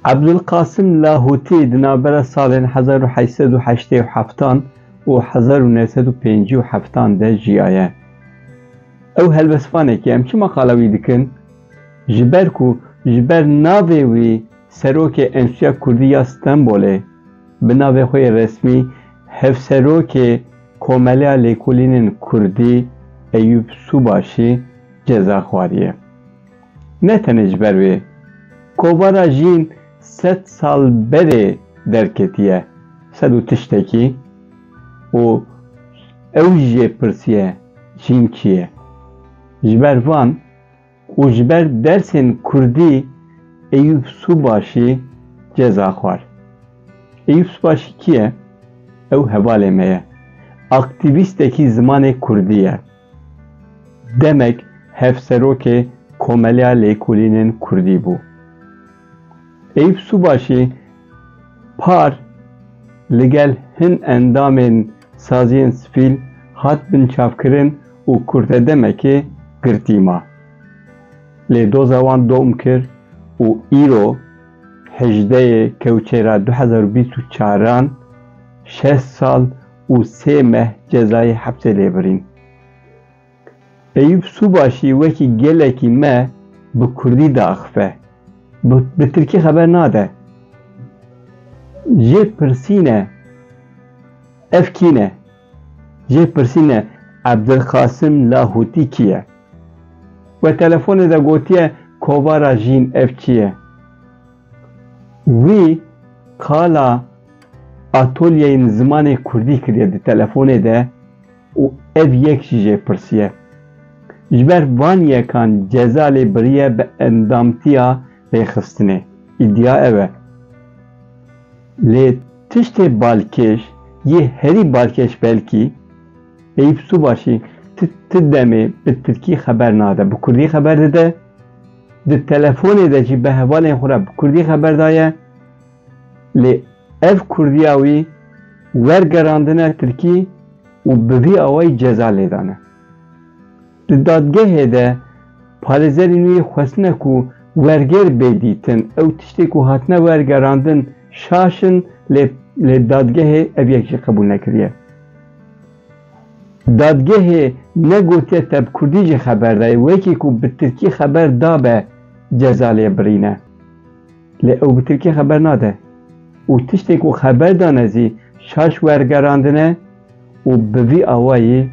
عبدالقاسم لاهوتی دنابره سالên 1887 û 1957 de jiyaye. Ew helbestvanekî em çima qala wî dikin? Ji ber ku ji ber navê wî Serokê Enstitûya Kurdî ya Stenbolê bi navê xwe yê resmî Hevserokê Komeleya Lêkolînên Kurdî Eyûb Subaşî ceza xwariye. Ne tenê ji ber wê, kovara jîn 100 sal berê derketiye, sed û tiştekî, û ew jê pirsiye jîn çi ye. Ji ber van û ji ber dersên Kurdî Eyûb Subaşî ceza xwar. Eyûb Subaşî kî ye? Ew hevalê me ye. Aktivîstekî zimanê Kurdî ye. Demek Hevserokê Komeleya Lêkolînên Kurdî bû. Eyûb Subaşî par li gel hin endamên saziyên sivîl hat bin çavkirin û kurtedemekê girtîma. Lê doza wan dom kir û îro 18 Kewçera 2024 6 sal û 3 meh cezayê hepsê lêbirîn. Eyûb Subaşî wekî gelekî me bi Kurdî de axife. Bi Tirkî xeber nade. Jê pirsîne ev kî ne? Jê pirsîne Abdulqasim Lahûtî kî ye? Ve telefonê de gotiye kovara jîn ev çi ye? Wî qala atölyeyên zimanê Kurdî kiriye di telefonê de û ev yek jî jê pirsiye. Ji ber van yekan ceza lê biriye bi endamtiya rêxistinê. İddia ev e. Lê tiştê balkêş yê herî balkêş belkî Eyûb Subaşî ti demê bi Tirkî xeber nade, bi Kurdî xeber dide, di telefonê de jî bi hevalên xwe re bi Kurdî xeber daye, lê ev Kurdiya wî wergerandine Tirkî û bi vî awayî ceza lêdane. Di dadgehê de parêzerên wî xwestine ku werger bêdîtin, ew tiştê ku hatine wergerandin şaşin, lê dadgehê ev yek jî qebûl nekiriye. Dadgehê negotiye te bi Kurdî jî xeber daye, wekî ku bi Tirkî xeber dabe ceza lê birîne. Lê ew bi Tirkî xeber nade. û tiştê ku xeber dane zî şaş wergerandine û bi vî awayî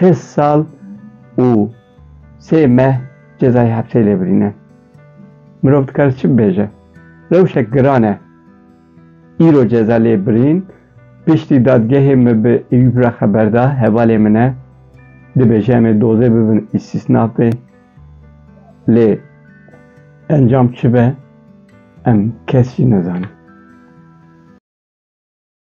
6 sal û 3 meh cezayê hepsê lêbirîne. Mirov dikare çi bibêje? Rewşek giran e. Îro ceza lêbirîn, piştî dadgehê me bi Eyûb re xeber da, hevalê min e, dibêje em ê dozê bibin îstîsnaf bê. Lê encam çi be? Em kes jî nezanin.